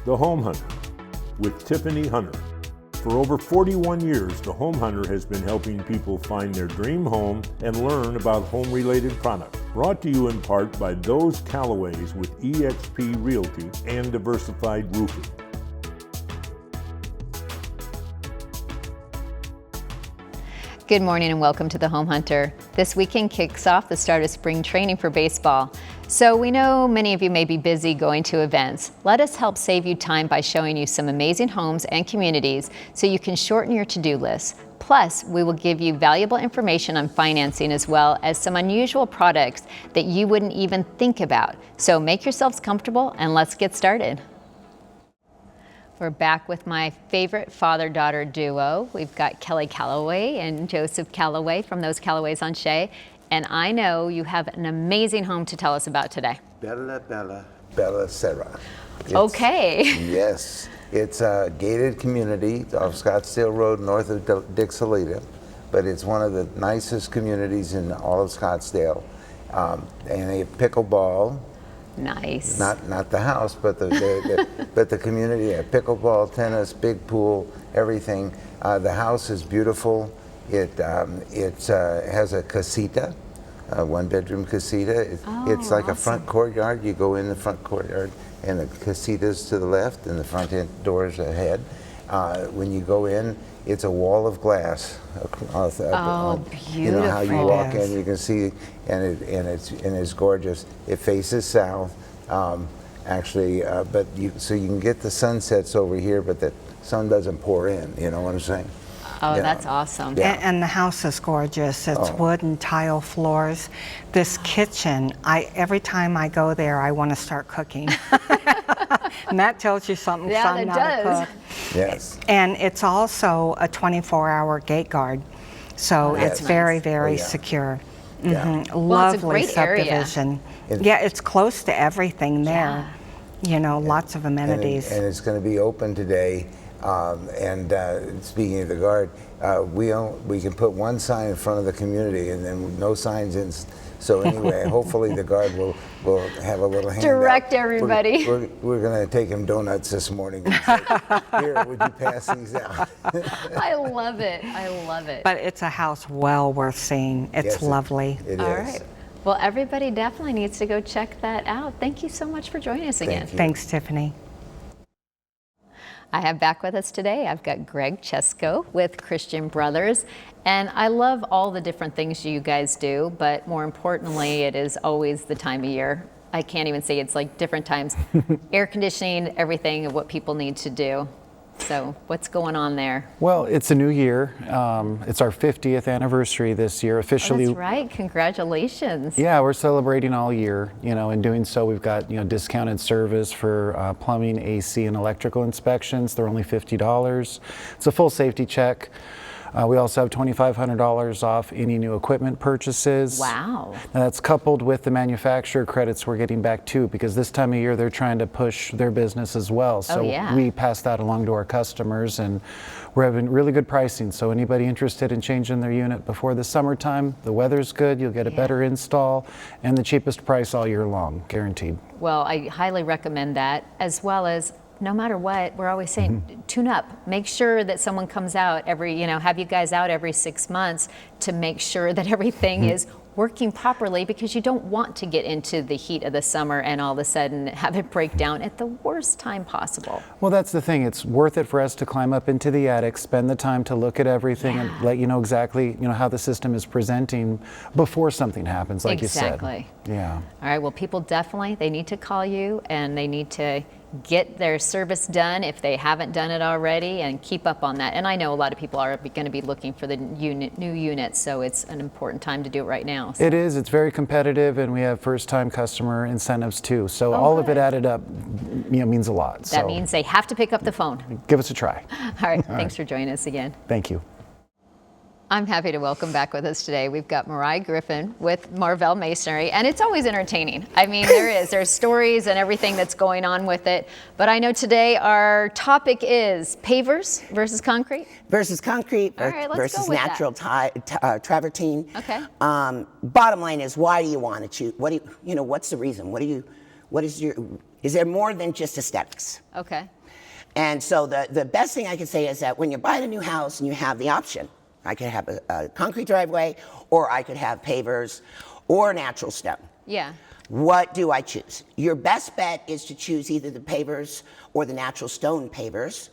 The Home Hunter with Tiffany Hunter. For over 41 years, The Home Hunter has been helping people find their dream home and learn about home-related products. Brought to you in part by those Callaways with eXp Realty and Diversified Roofing. Good morning and welcome to The Home Hunter. This weekend kicks off the start of spring training for baseball. So we know many of you may be busy going to events. Let us help save you time by showing you some amazing homes and communities so you can shorten your to-do list. Plus, we will give you valuable information on financing as well as some unusual products that you wouldn't even think about. So make yourselves comfortable and let's get started. We're back with my favorite father-daughter duo. We've got Kelly Callaway and Joseph Callaway from those Callaways on Shea. And I know you have an amazing home to tell us about today. Bella Serra. Okay. Yes. It's a gated community off Scottsdale Road north of Dixolita, but it's one of the nicest communities in all of Scottsdale. And they have pickleball. Nice. Not the house, but but the community. Pickleball, tennis, big pool, everything. The house is beautiful. It has a casita, a one-bedroom casita. It's like awesome. A front courtyard. You go in the front courtyard, and the casita's to the left, and the front end doors ahead. When you go in, it's a wall of glass. Beautiful. You know how you walk in, you can see, and it's gorgeous. It faces south, actually, so you can get the sunsets over here, but the sun doesn't pour in. You know what I'm saying? Oh, that's awesome. Yeah. And the house is gorgeous. It's wood and tile floors. This kitchen, every time I go there, I want to start cooking. And that tells you something. Yeah, I'm it not does. a cook. Yes. And it's also a 24-hour gate guard. So it's very, very secure. Yeah. Mm-hmm. Well, it's a Lovely great area. Subdivision. Yeah, it's close to everything there. Yeah. You know, lots of amenities. And it's going to be open today. Speaking of the guard, we can put one sign in front of the community and then no signs in. So anyway, hopefully the guard will have a little hand Direct everybody. We're going to take him donuts this morning. And say, here, would you pass these out? I love it. I love it. But it's a house well worth seeing. It's Yes, lovely. It All is. right. Well, everybody definitely needs to go check that out. Thank you so much for joining us again. Thank you. Thanks, Tiffany. I have back with us today, I've got Greg Chesko with Christian Brothers. And I love all the different things you guys do, but more importantly, it is always the time of year. I can't even say it's like different times. Air conditioning, everything of what people need to do. So what's going on there? Well, it's a new year. It's our 50th anniversary this year officially. Oh, that's right. Congratulations. Yeah, we're celebrating all year, in doing so we've got, discounted service for plumbing, AC, and electrical inspections. They're only $50. It's a full safety check. We also have $2,500 off any new equipment purchases. Wow. Now that's coupled with the manufacturer credits we're getting back too, because this time of year they're trying to push their business as well. So we pass that along to our customers, and we're having really good pricing. So anybody interested in changing their unit before the summertime, the weather's good, you'll get a better install, and the cheapest price all year long, guaranteed. Well, I highly recommend that, as well as no matter what, we're always saying, tune up. Make sure that someone comes out have you guys out every 6 months to make sure that everything is working properly, because you don't want to get into the heat of the summer and all of a sudden have it break down at the worst time possible. Well, that's the thing. It's worth it for us to climb up into the attic, spend the time to look at everything and let you know exactly, how the system is presenting before something happens, like you said. Exactly. Yeah. All right, well, people definitely, they need to call you and they need to get their service done if they haven't done it already, and keep up on that. And I know a lot of people are going to be looking for the new units, so it's an important time to do it right now. So. It is. It's very competitive, and we have first-time customer incentives too. So all of it added up, means a lot. That means they have to pick up the phone. Give us a try. All right. Thanks for joining us again. Thank you. I'm happy to welcome back with us today. We've got Mariah Griffin with Marvell Masonry, and it's always entertaining. I mean, there's stories and everything that's going on with it. But I know today our topic is pavers versus concrete. Versus concrete versus natural travertine. Okay. Bottom line is, why do you want to choose? What's the reason? What is your is they're more than just aesthetics. Okay. And so the best thing I can say is that when you're buying a new house and you have the option, I could have a concrete driveway, or I could have pavers or natural stone. Yeah. What do I choose? Your best bet is to choose either the pavers or the natural stone pavers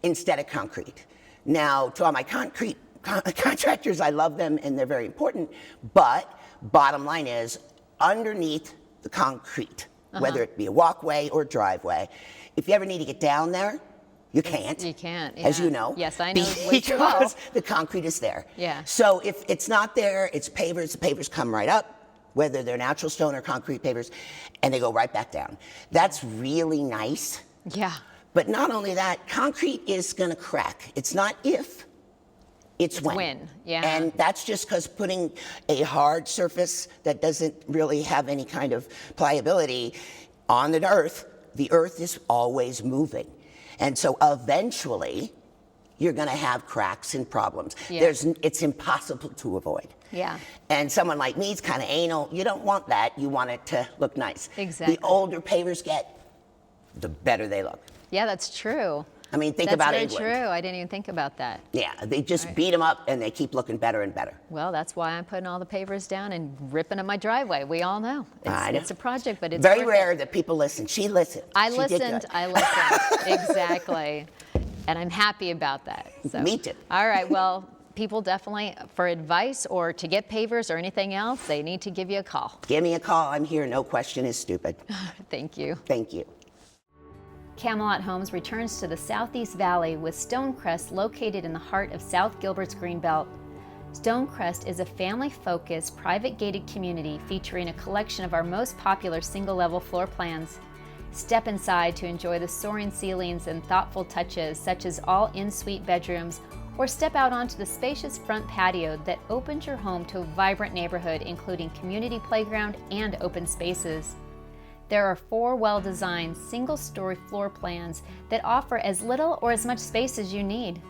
instead of concrete. Now, to all my concrete contractors, I love them and they're very important, but bottom line is underneath the concrete, whether it be a walkway or driveway, if you ever need to get down there, you can't. You can't, as yeah. you know. Yes, I know. Because the concrete is there. Yeah. So if it's not there, it's pavers. The pavers come right up, whether they're natural stone or concrete pavers, and they go right back down. That's really nice. Yeah. But not only that, concrete is going to crack. It's not if, it's when. Yeah. And that's just because putting a hard surface that doesn't really have any kind of pliability on the earth is always moving. And so eventually, you're going to have cracks and problems. Yeah. It's impossible to avoid. Yeah. And someone like me is kind of anal. You don't want that. You want it to look nice. Exactly. The older pavers get, the better they look. Yeah, that's true. I mean, think about England. That's very true. I didn't even think about that. Yeah, they just beat them up and they keep looking better and better. Well, that's why I'm putting all the pavers down and ripping up my driveway. We all know. It's a project, but it's very worth rare it. that people listen. She listened. I She did listened. good. I listened. Exactly. And I'm happy about that. So. Me too. All right. Well, people definitely, for advice or to get pavers or anything else, they need to give you a call. Give me a call. I'm here. No question is stupid. Thank you. Thank you. Camelot Homes returns to the Southeast Valley with Stonecrest located in the heart of South Gilbert's Greenbelt. Stonecrest is a family-focused, private gated community featuring a collection of our most popular single-level floor plans. Step inside to enjoy the soaring ceilings and thoughtful touches such as all in-suite bedrooms, or step out onto the spacious front patio that opens your home to a vibrant neighborhood including community playground and open spaces. There are 4 well-designed single-story floor plans that offer as little or as much space as you need.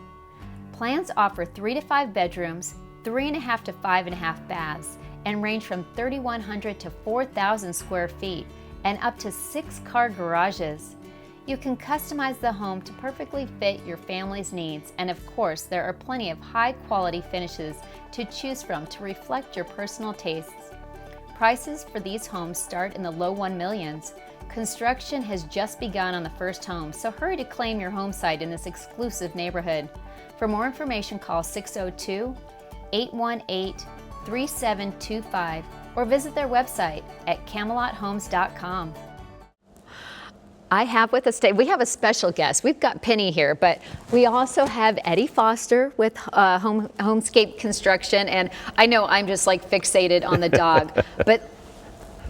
Plans offer 3 to 5 bedrooms, 3.5 to 5.5 baths, and range from 3,100 to 4,000 square feet, and up to 6-car garages. You can customize the home to perfectly fit your family's needs, and of course, there are plenty of high-quality finishes to choose from to reflect your personal tastes. Prices for these homes start in the low $1 millions. Construction has just begun on the first home, so hurry to claim your home site in this exclusive neighborhood. For more information, call 602-818-3725 or visit their website at camelothomes.com. I have with us today, we have a special guest. We've got Penny here, but we also have Eddie Foster with Homescape Construction. And I know I'm just like fixated on the dog, but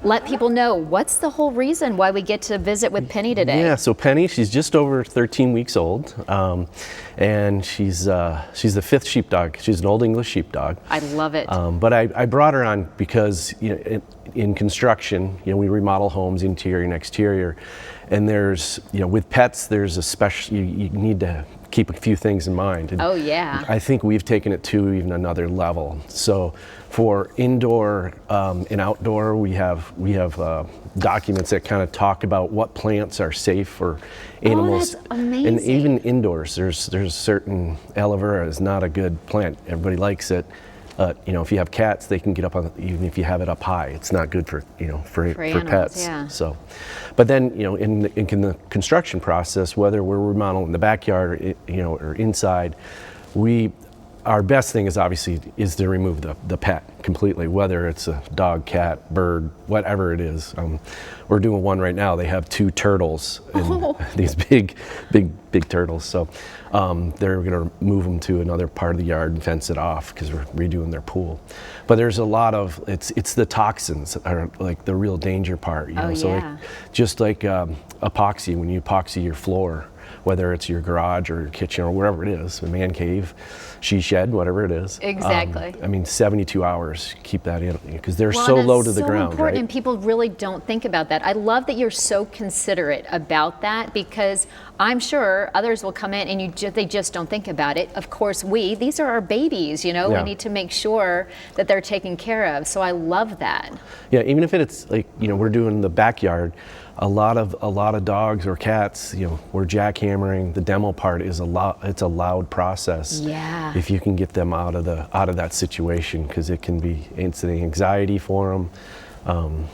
let people know, what's the whole reason why we get to visit with Penny today? Yeah, so Penny, she's just over 13 weeks old, and she's the 5th sheepdog. She's an Old English sheepdog. I love it. But I brought her on because in construction, we remodel homes, interior and exterior, and there's, with pets, there's a special, you need to keep a few things in mind. And oh yeah. I think we've taken it to even another level. So for indoor and outdoor, we have documents that kind of talk about what plants are safe for animals. Oh, that's amazing. And even indoors, there's certain aloe vera is not a good plant. Everybody likes it. If you have cats, they can get up on it, even if you have it up high. It's not good for for animals, pets. Yeah. So, but then in the construction process, whether we're remodeling the backyard, or inside, our best thing is obviously to remove the pet completely, whether it's a dog, cat, bird, whatever it is. We're doing one right now. They have 2 turtles, and these big turtles. So they're going to move them to another part of the yard and fence it off because we're redoing their pool. But there's a lot of it's the toxins that are like the real danger part. So yeah. Just like epoxy, when you epoxy your floor, whether it's your garage or your kitchen or wherever it is, a man cave, she shed, whatever it is. Exactly. 72 hours, keep that in, because they're so low to the ground, important, right? and people really don't think about that. I love that you're so considerate about that, because I'm sure others will come in and they just don't think about it. Of course, these are our babies, Yeah. we need to make sure that they're taken care of. So I love that. Yeah, even if it's like, we're doing the backyard, a lot of dogs or cats, we're jackhammering. The demo part is it's a loud process. Yeah. If you can get them out of that situation, because it's the anxiety for them.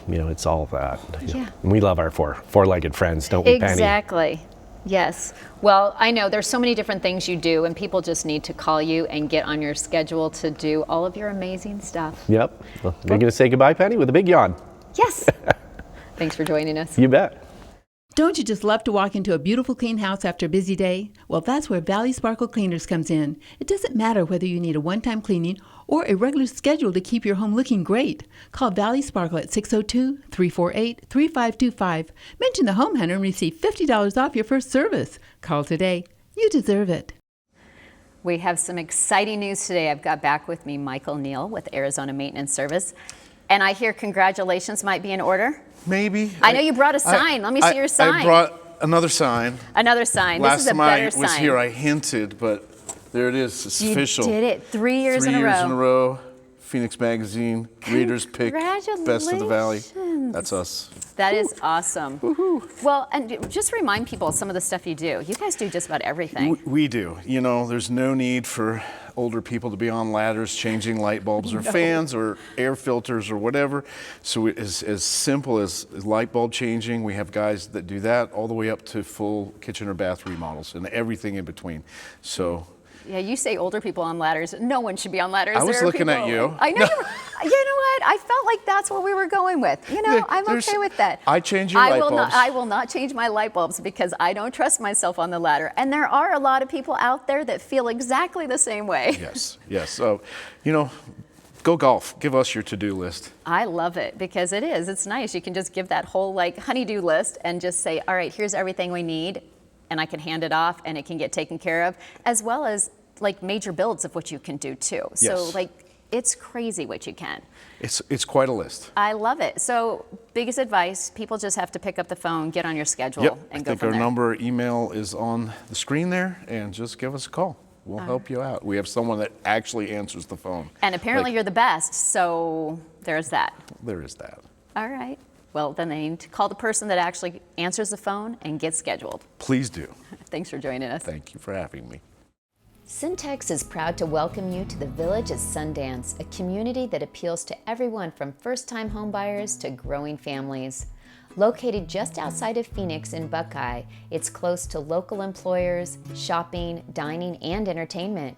It's all of that. Yeah. And we love our four-legged friends, don't we, Penny? Exactly. Yes. Well, I know there's so many different things you do, and people just need to call you and get on your schedule to do all of your amazing stuff. Yep. Well, you're going to say goodbye, Penny, with a big yawn. Yes. Thanks for joining us. You bet. Don't you just love to walk into a beautiful clean house after a busy day? Well, that's where Valley Sparkle Cleaners comes in. It doesn't matter whether you need a one-time cleaning or a regular schedule to keep your home looking great. Call Valley Sparkle at 602-348-3525. Mention the Home Hunter and receive $50 off your first service. Call today. You deserve it. We have some exciting news today. I've got back with me Michael Neal with Arizona Maintenance Service. And I hear congratulations might be in order. Maybe. I know you brought a sign. Let me see your sign. I brought another sign. Another sign. Last this is a better time I was sign. here, I hinted, but there it is. It's official. You did it 3 years in a row. 3 years in a row. Phoenix Magazine, Readers Pick Best of the Valley. That's us. That is awesome. Well, and just remind people some of the stuff you do. You guys do just about everything. We do. There's no need for older people to be on ladders changing light bulbs or fans or air filters or whatever. So it's as simple as light bulb changing. We have guys that do that all the way up to full kitchen or bath remodels and everything in between. So. Yeah, you say older people on ladders. No one should be on ladders. I was looking at you. I know. You know what? I felt like that's what we were going with. I'm okay with that. I change your light bulbs. I will not change my light bulbs because I don't trust myself on the ladder. And there are a lot of people out there that feel exactly the same way. Yes. So, go golf. Give us your to-do list. I love it because it is. It's nice. You can just give that whole honey-do list and just say, all right, here's everything we need. And I can hand it off and it can get taken care of, as well as major builds of what you can do too. Yes. So it's crazy what you can. It's quite a list. I love it. So biggest advice, people just have to pick up the phone, get on your schedule and go from there. I think our number, email is on the screen there, and just give us a call. We'll help you out. We have someone that actually answers the phone. And apparently you're the best, so there's that. There is that. All right. Well, then they need to call the person that actually answers the phone and get scheduled. Please do. Thanks for joining us. Thank you for having me. Syntex is proud to welcome you to the Village at Sundance, a community that appeals to everyone from first-time homebuyers to growing families. Located just outside of Phoenix in Buckeye, it's close to local employers, shopping, dining, and entertainment.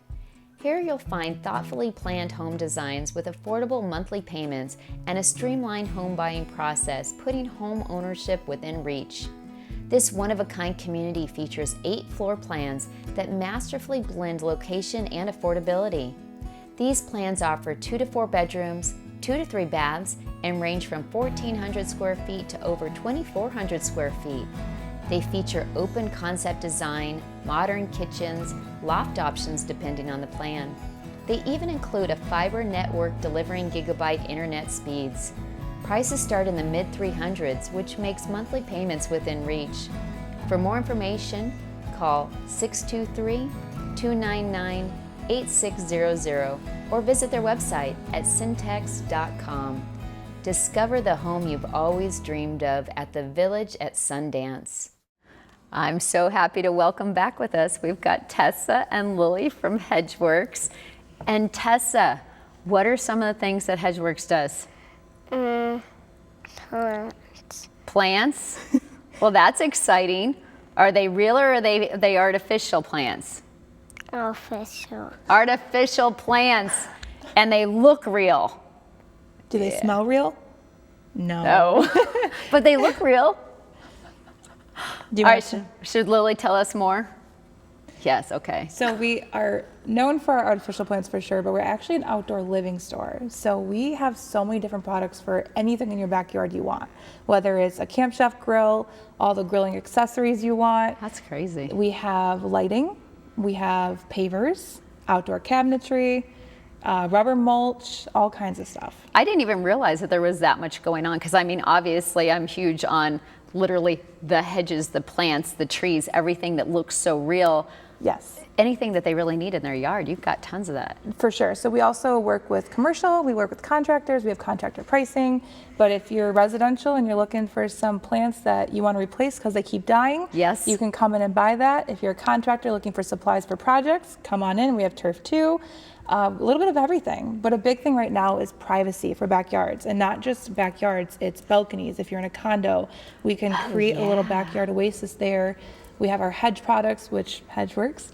Here you'll find thoughtfully planned home designs with affordable monthly payments and a streamlined home buying process, putting home ownership within reach. This one-of-a-kind community features 8 floor plans that masterfully blend location and affordability. These plans offer 2 to 4 bedrooms, 2 to 3 baths, and range from 1,400 square feet to over 2,400 square feet. They feature open concept design, modern kitchens, loft options depending on the plan. They even include a fiber network delivering gigabyte internet speeds. Prices start in the mid-300s, which makes monthly payments within reach. For more information, call 623-299-8600 or visit their website at syntex.com. Discover the home you've always dreamed of at the Village at Sundance. I'm so happy to welcome back with us. We've got Tessa and Lily from Hedgeworks. And Tessa, what are some of the things that Hedgeworks does? Plants. Plants? Well, that's exciting. Are they real or are they artificial plants? Artificial. Artificial plants. And they look real. Do they smell real? No. No. But they look real. Do you All want right, should Lily tell us more? Yes, okay. So we are known for our artificial plants for sure, but we're actually an outdoor living store. So we have so many different products for anything in your backyard you want, whether it's a Camp Chef grill, all the grilling accessories you want. That's crazy. We have lighting, we have pavers, outdoor cabinetry, rubber mulch, all kinds of stuff. I didn't even realize that there was that much going on because obviously I'm huge on literally the hedges, the plants, the trees, everything that looks so real. Yes. Anything that they really need in their yard, you've got tons of that. For sure. So we also work with commercial, we work with contractors, we have contractor pricing. But if you're residential and you're looking for some plants that you want to replace because they keep dying, yes, you can come in and buy that. If you're a contractor looking for supplies for projects, come on in. We have turf too. A little bit of everything. But a big thing right now is privacy for backyards, and not just backyards, it's balconies. If you're in a condo, we can create a little backyard oasis there. We have our hedge products, which HedgeWorks.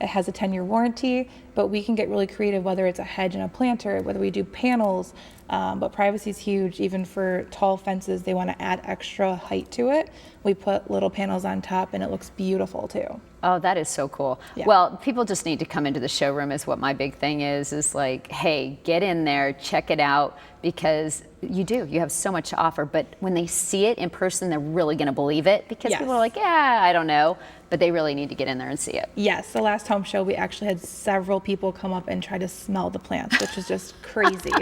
It has a 10-year warranty, but we can get really creative, whether it's a hedge and a planter, whether we do panels, but privacy is huge. Even for tall fences, they want to add extra height to it. We put little panels on top and it looks beautiful too. Oh, that is so cool. Yeah. Well, people just need to come into the showroom is what my big thing is like, hey, get in there, check it out, because you have so much to offer, but when they see it in person, they're really going to believe it, because people are like, yeah, I don't know, but they really need to get in there and see it. Yes, the last home show, we actually had several people come up and try to smell the plants, which was just crazy.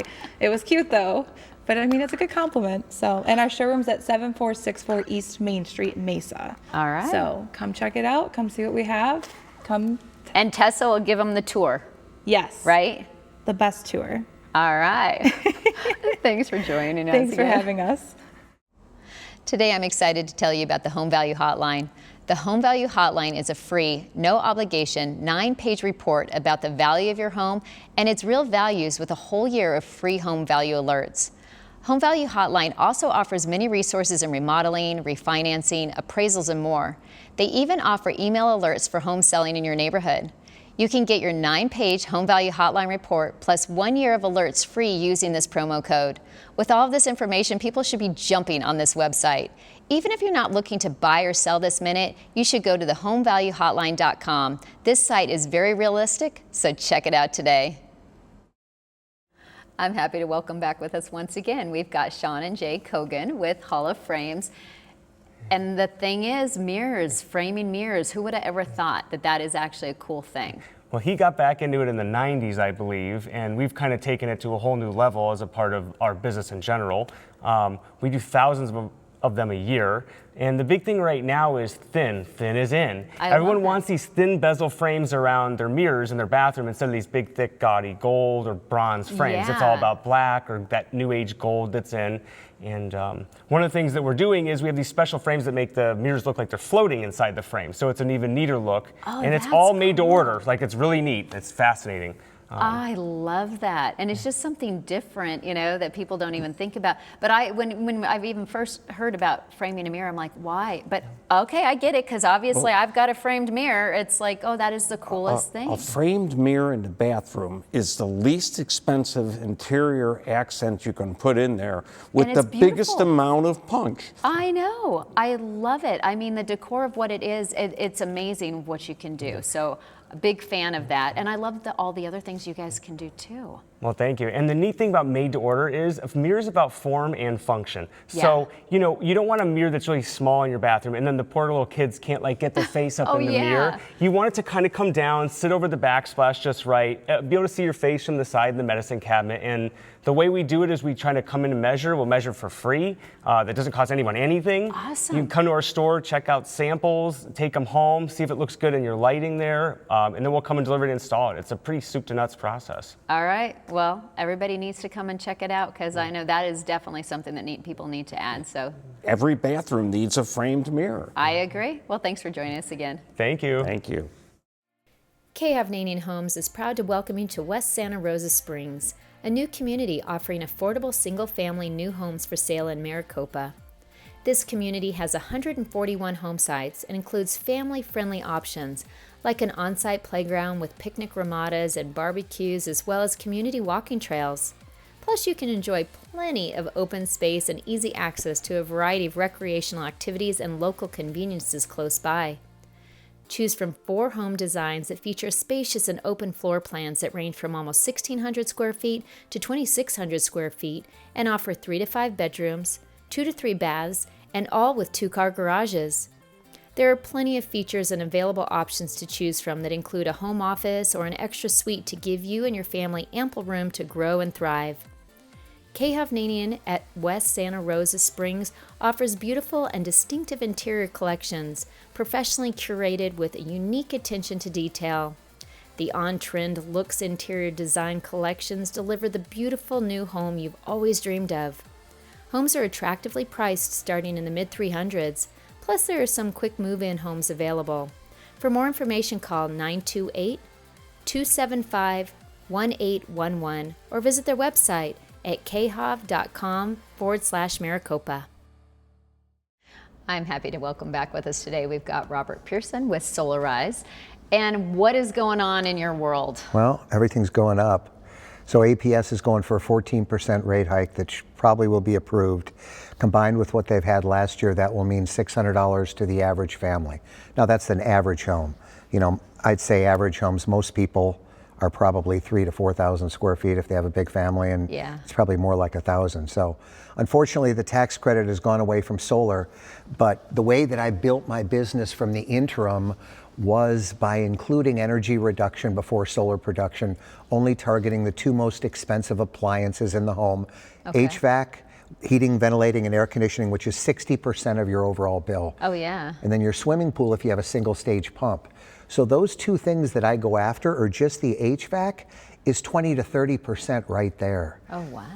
It was cute though, but I mean, it's a good compliment. So, and our showroom's at 7464 East Main Street, Mesa. All right. So come check it out, come see what we have, come. And Tessa will give them the tour. Yes. Right? The best tour. All right. Thanks for joining us. Thanks for having us. Today I'm excited to tell you about the Home Value Hotline. The Home Value Hotline is a free, no obligation, 9-page report about the value of your home and its real values, with a whole year of free home value alerts. Home Value Hotline also offers many resources in remodeling, refinancing, appraisals, and more. They even offer email alerts for home selling in your neighborhood. You can get your 9-page Home Value Hotline report plus 1 year of alerts free using this promo code. With all of this information, people should be jumping on this website. Even if you're not looking to buy or sell this minute, you should go to thehomevaluehotline.com. This site is very realistic, so check it out today. I'm happy to welcome back with us once again. We've got Sean and Jay Kogan with Hall of Frames. And the thing is, mirrors, framing mirrors, who would have ever thought that that is actually a cool thing? Well, he got back into it in the 90s, I believe, and we've kind of taken it to a whole new level as a part of our business in general. We do thousands of them a year, and the big thing right now is thin. Thin is in. Everyone wants these thin bezel frames around their mirrors in their bathroom instead of these big, thick, gaudy gold or bronze frames. It's all about black or that new age gold that's in. And one of the things that we're doing is we have these special frames that make the mirrors look like they're floating inside the frame, so it's an even neater look. Oh, and it's all made to order. Like, it's really neat. It's fascinating. I love that, and it's just something different, you know, that people don't even think about. But when I've even first heard about framing a mirror, I'm like, why? But okay, I get it, because obviously I've got a framed mirror. It's like, oh, that is the coolest thing. A framed mirror in the bathroom is the least expensive interior accent you can put in there with the biggest amount of punch. I know, I love it. I mean, the decor of what it is, it's amazing what you can do. So. A big fan of that, and I love all the other things you guys can do too. Well, thank you. And the neat thing about made to order is a mirror is about form and function. Yeah. So, you know, you don't want a mirror that's really small in your bathroom and then the poor little kids can't like get their face up in the mirror. You want it to kind of come down, sit over the backsplash just right, be able to see your face from the side in the medicine cabinet. And the way we do it is we try to come in and measure. We'll measure for free. That doesn't cost anyone anything. Awesome. You can come to our store, check out samples, take them home, see if it looks good in your lighting there, and then we'll come and deliver it and install it. It's a pretty soup to nuts process. All right. Well, everybody needs to come and check it out, because I know that is definitely something that people need to add. So every bathroom needs a framed mirror. I agree. Well, thanks for joining us again. Thank you. Thank you. K. Hovnanian Homes is proud to welcome you to West Santa Rosa Springs, a new community offering affordable single-family new homes for sale in Maricopa. This community has 141 home sites and includes family-friendly options like an on-site playground with picnic ramadas and barbecues, as well as community walking trails. Plus, you can enjoy plenty of open space and easy access to a variety of recreational activities and local conveniences close by. Choose from 4 home designs that feature spacious and open floor plans that range from almost 1,600 square feet to 2,600 square feet and offer 3 to 5 bedrooms, 2 to 3 baths, and all with 2-car garages. There are plenty of features and available options to choose from that include a home office or an extra suite to give you and your family ample room to grow and thrive. Kay Hovnanian at West Santa Rosa Springs offers beautiful and distinctive interior collections, professionally curated with a unique attention to detail. The on-trend Looks interior design collections deliver the beautiful new home you've always dreamed of. Homes are attractively priced starting in the mid-300s, plus there are some quick move-in homes available. For more information, call 928-275-1811 or visit their website at khov.com/Maricopa. I'm happy to welcome back with us today. We've got Robert Pearson with Solarize. And what is going on in your world? Well, everything's going up. So APS is going for a 14% rate hike that probably will be approved. Combined with what they've had last year, that will mean $600 to the average family. Now that's an average home. You know, I'd say average homes, most people are probably 3,000 to 4,000 square feet if they have a big family, and it's probably more like 1,000. So unfortunately, the tax credit has gone away from solar, but the way that I built my business from the interim was by including energy reduction before solar production, only targeting the two most expensive appliances in the home, HVAC, heating, ventilating, and air conditioning, which is 60% of your overall bill. Oh yeah. And then your swimming pool if you have a single stage pump. So those two things that I go after, or just the HVAC, is 20 to 30% right there. Oh wow.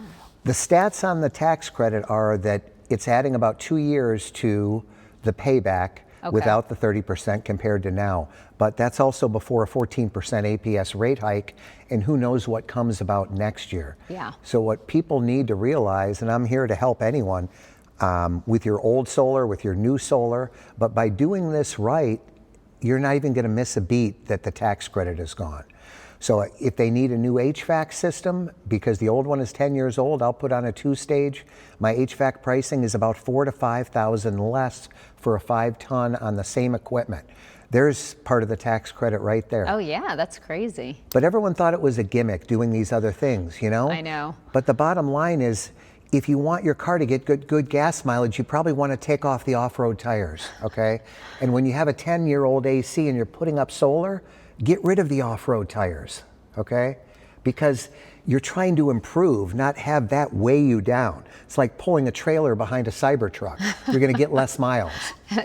The stats on the tax credit are that it's adding about 2 years to the payback without the 30% compared to now. But that's also before a 14% APS rate hike, and who knows what comes about next year. Yeah. So what people need to realize, and I'm here to help anyone, with your old solar, with your new solar, but by doing this right, you're not even gonna miss a beat that the tax credit is gone. So if they need a new HVAC system, because the old one is 10 years old, I'll put on a 2-stage. My HVAC pricing is about $4,000 to $5,000 less for a 5-ton on the same equipment. There's part of the tax credit right there. Oh yeah, that's crazy. But everyone thought it was a gimmick doing these other things, you know? I know. But the bottom line is, if you want your car to get good gas mileage, you probably want to take off the off-road tires, okay? And when you have a 10-year-old AC and you're putting up solar, get rid of the off-road tires, okay? Because you're trying to improve, not have that weigh you down. It's like pulling a trailer behind a Cybertruck. You're gonna get less miles.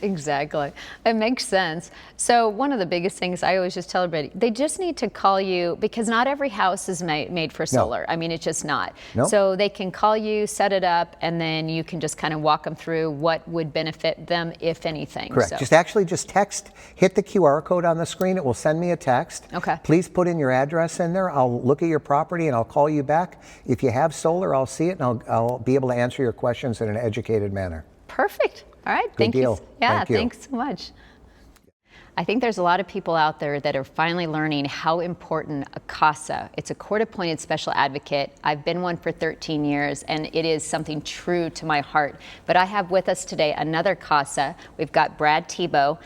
Exactly. It makes sense. So one of the biggest things I always just tell everybody, they just need to call you, because not every house is made for solar. I mean, it's just not. So they can call you, set it up, and then you can just kind of walk them through what would benefit them, if anything. Correct. Just text, hit the QR code on the screen. It will send me a text. Okay. Please put in your address in there. I'll look at your property and I'll call you back. If you have solar, I'll see it and I'll be able to answer your questions in an educated manner. Perfect. All right. Good deal. You. Yeah, Thank you. Thanks so much. I think there's a lot of people out there that are finally learning how important a CASA. It's a court-appointed special advocate. I've been one for 13 years, and it is something true to my heart. But I have with us today another CASA. We've got Brad Tebow,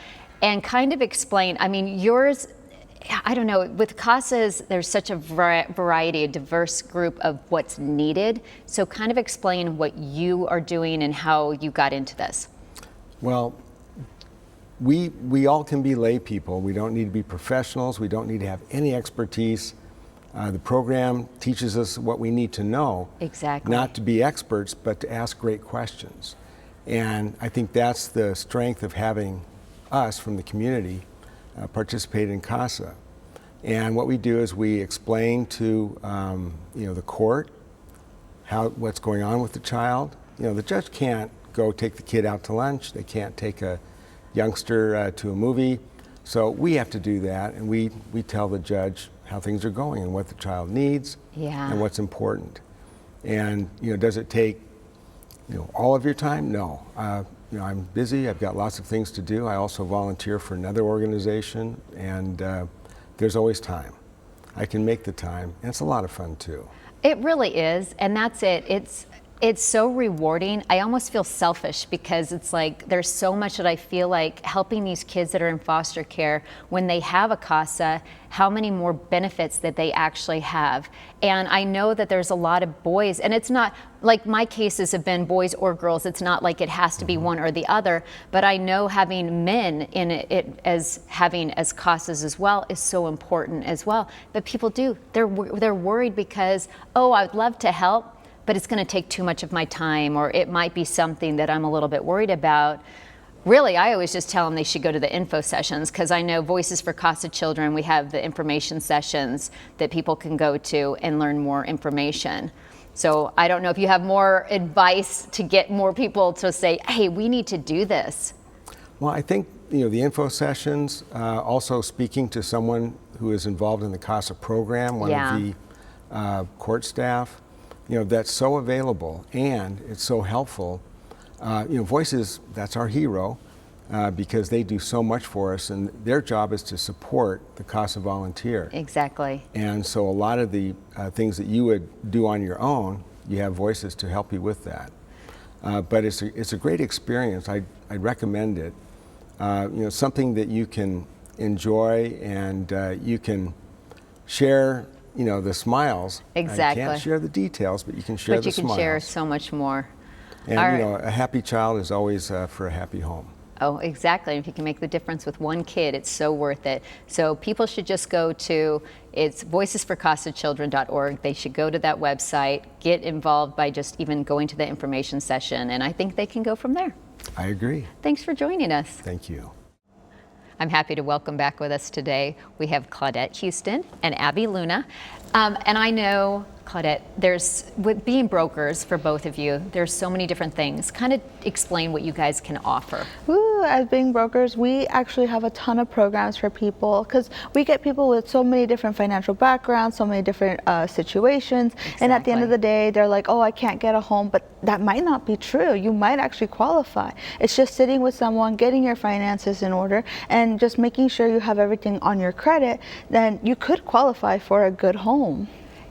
and kind of explain, I mean, yours, I don't know, with CASAs, there's such a variety, a diverse group of what's needed. So kind of explain what you are doing and how you got into this. Well, we all can be lay people. We don't need to be professionals. We don't need to have any expertise. The program teaches us what we need to know. Exactly. Not to be experts, but to ask great questions. And I think that's the strength of having us from the community participate in CASA. And what we do is we explain to the court what's going on with the child. The judge can't go take the kid out to lunch. They can't take a youngster to a movie. So we have to do that, and we tell the judge how things are going and what the child needs and what's important. And does it take all of your time? No. I'm busy. I've got lots of things to do. I also volunteer for another organization, and there's always time. I can make the time, and it's a lot of fun too. It really is, and that's it. It's so rewarding. I almost feel selfish because it's like there's so much that I feel like helping these kids that are in foster care, when they have a CASA, how many more benefits that they actually have. And I know that there's a lot of boys, and it's not like my cases have been boys or girls. It's not like it has to be one or the other, but I know having men in it as having as CASAs as well is so important as well. But people they're worried because, oh, I'd love to help, but it's going to take too much of my time, or it might be something that I'm a little bit worried about, really, I always just tell them they should go to the info sessions, because I know Voices for CASA Children, we have the information sessions that people can go to and learn more information. So I don't know if you have more advice to get more people to say, hey, we need to do this. Well, I think the info sessions, also speaking to someone who is involved in the CASA program, one of the court staff, that's so available and it's so helpful. Voices, that's our hero, because they do so much for us, and their job is to support the CASA volunteer. Exactly. And so a lot of the things that you would do on your own, you have Voices to help you with that. But it's a great experience. I'd recommend it. Something that you can enjoy, and you can share, the smiles. Exactly. You can't share the details, but you can share the smiles. But you can share so much more. And a happy child is always for a happy home. Oh, exactly. If you can make the difference with one kid, it's so worth it. So people should just go to, it's voicesforcasachildren.org. They should go to that website, get involved by just even going to the information session, and I think they can go from there. I agree. Thanks for joining us. Thank you. I'm happy to welcome back with us today. We have Claudette Houston and Abby Luna. And I know, Claudette, with being brokers for both of you, there's so many different things. Kind of explain what you guys can offer. As being brokers, we actually have a ton of programs for people, because we get people with so many different financial backgrounds, so many different situations. Exactly. And at the end of the day, they're like, oh, I can't get a home, but that might not be true. You might actually qualify. It's just sitting with someone, getting your finances in order, and just making sure you have everything on your credit, then you could qualify for a good home.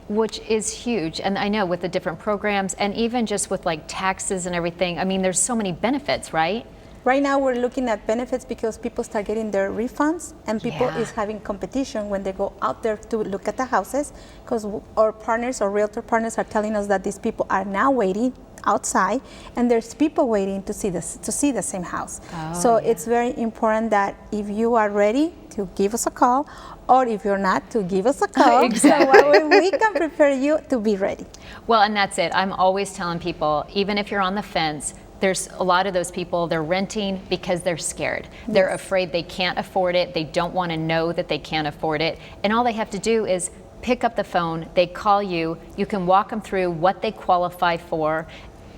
Which is huge. And I know with the different programs, and even just with like taxes and everything, I mean, there's so many benefits, right? Right now we're looking at benefits because people start getting their refunds, and people is having competition when they go out there to look at the houses, because our partners or realtor partners are telling us that these people are now waiting outside, and there's people waiting to see the same house. So it's very important that if you are ready, to give us a call, or if you're not, to give us a call. Exactly. So we can prepare you to be ready. Well, and that's it. I'm always telling people, even if you're on the fence, there's a lot of those people, they're renting because they're scared. Yes. They're afraid they can't afford it. They don't want to know that they can't afford it. And all they have to do is pick up the phone, they call you, you can walk them through what they qualify for.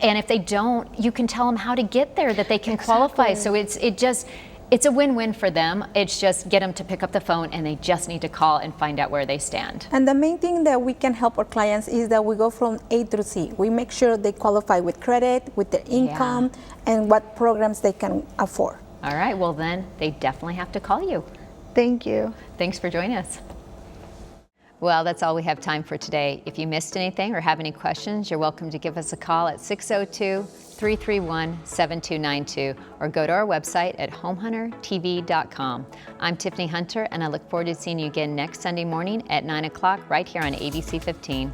And if they don't, you can tell them how to get there, that they can qualify. So it's a win-win for them. It's just get them to pick up the phone, and they just need to call and find out where they stand. And the main thing that we can help our clients is that we go from A through Z. We make sure they qualify with credit, with their income, and what programs they can afford. All right, well then, they definitely have to call you. Thank you. Thanks for joining us. Well, that's all we have time for today. If you missed anything or have any questions, you're welcome to give us a call at 602-331-7292 or go to our website at homehuntertv.com. I'm Tiffany Hunter, and I look forward to seeing you again next Sunday morning at 9 o'clock right here on ABC 15.